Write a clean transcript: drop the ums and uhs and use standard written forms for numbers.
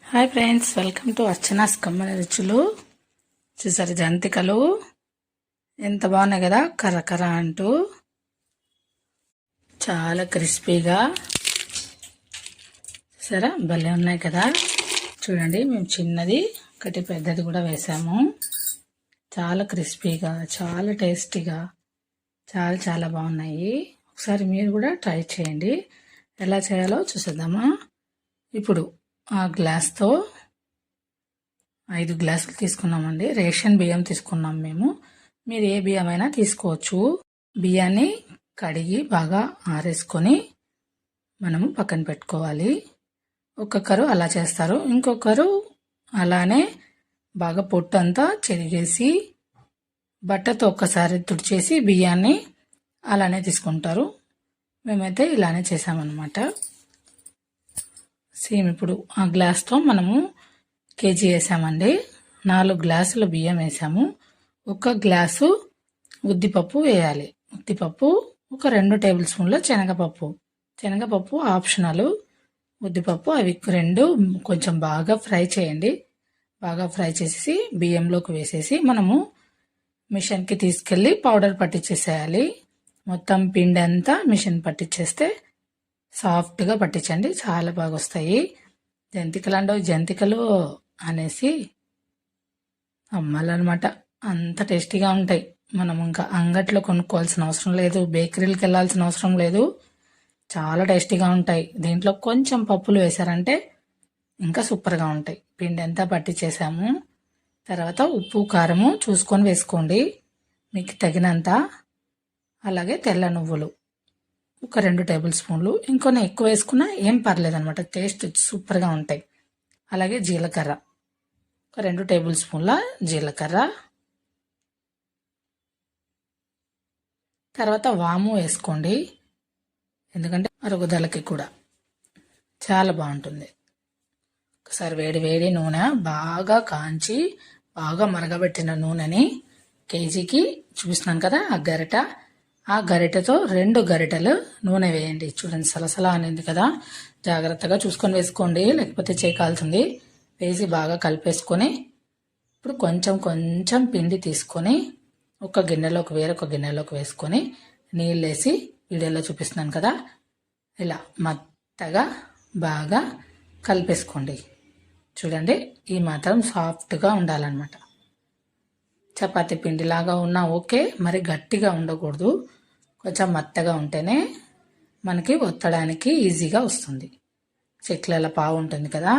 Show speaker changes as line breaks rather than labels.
Hi friends, welcome to Archana's కమ్మని రుచులు. చూసారు జంతికలు ఎంత బాగున్నాయి కదా, కర్ర అంటూ చాలా క్రిస్పీగా. చూసారా భలే ఉన్నాయి కదా. చూడండి, మేము చిన్నది ఒకటి పెద్దది కూడా వేసాము. చాలా క్రిస్పీగా, చాలా టేస్టీగా, చాలా చాలా బాగున్నాయి. ఒకసారి మీరు కూడా ట్రై చేయండి. ఎలా చేయాలో చూసేద్దామా. ఇప్పుడు ఆ గ్లాస్తో 5 గ్లాసులు తీసుకున్నామండి. రేషన్ బియ్యం తీసుకున్నాం మేము. మీరు ఏ బియ్యం అయినా తీసుకోవచ్చు. బియ్యాన్ని కడిగి బాగా ఆరేసుకొని మనము పక్కన పెట్టుకోవాలి. ఒక్కొక్కరు అలా చేస్తారు, ఇంకొకరు అలానే బాగా పొట్టు అంతా చెరిగేసి బట్టతో ఒక్కసారి తుడిచేసి బియ్యాన్ని అలానే తీసుకుంటారు. మేమైతే ఇలానే చేసామన్నమాట. సేమ్ ఇప్పుడు ఆ గ్లాస్తో మనము కేజీ వేసామండి. 4 గ్లాసుల బియ్యం వేసాము. 1 గ్లాసు ఉద్దిపప్పు వేయాలి. ఉద్దిపప్పు ఒక 2 టేబుల్ స్పూన్ల శనగపప్పు ఆప్షనల్. ఉద్దిపప్పు అవి 2 కొంచెం బాగా ఫ్రై చేయండి. బాగా ఫ్రై చేసేసి బియ్యంలోకి వేసేసి మనము మిషన్కి తీసుకెళ్ళి పౌడర్ పట్టించేసేయాలి. మొత్తం పిండి అంతా మిషన్ పట్టించేస్తే సాఫ్ట్గా పట్టించండి, చాలా బాగా వస్తాయి. జంతికలు అనేసి అమ్మాలన్నమాట. అంత టేస్టీగా ఉంటాయి. మనం ఇంకా అంగట్లో కొనుక్కోవాల్సిన అవసరం లేదు, బేకరీలకు వెళ్ళాల్సిన అవసరం లేదు. చాలా టేస్టీగా ఉంటాయి. దీంట్లో కొంచెం పప్పులు వేశారంటే ఇంకా సూపర్గా ఉంటాయి. పిండి అంతా పట్టించేసాము. తర్వాత ఉప్పు కారము చూసుకొని వేసుకోండి మీకు తగినంత. అలాగే తెల్ల నువ్వులు ఒక 2 టేబుల్ స్పూన్లు, ఇంకొన్ని ఎక్కువ వేసుకున్నా ఏం పర్లేదు అనమాట, టేస్ట్ సూపర్గా ఉంటాయి. అలాగే జీలకర్ర ఒక 2 టేబుల్ స్పూన్ల జీలకర్ర. తర్వాత వాము వేసుకోండి, ఎందుకంటే అరుగుదలకి కూడా చాలా బాగుంటుంది. ఒకసారి వేడి నూనె బాగా కాంచి బాగా మరగబెట్టిన నూనెని కేజీకి చూపిస్తున్నాను కదా, ఆ గరిటెతో 2 గరిటెలు నూనె వేయండి. చూడండి సలసలా అనేది కదా, జాగ్రత్తగా చూసుకొని వేసుకోండి, లేకపోతే చేయకాల్సింది. వేసి బాగా కలిపేసుకొని ఇప్పుడు కొంచెం పిండి తీసుకొని వేరొక గిన్నెలోకి వేసుకొని నీళ్ళు వేసి వీడియోలో చూపిస్తున్నాను కదా, ఇలా మెత్తగా బాగా కలిపేసుకోండి. చూడండి, ఈ మాత్రం సాఫ్ట్గా ఉండాలన్నమాట. చపాతీ పిండిలాగా ఉన్నా ఓకే, మరి గట్టిగా ఉండకూడదు. కొంచెం మెత్తగా ఉంటేనే మనకి ఒత్తడానికి ఈజీగా వస్తుంది. చెట్ల పావు ఉంటుంది కదా,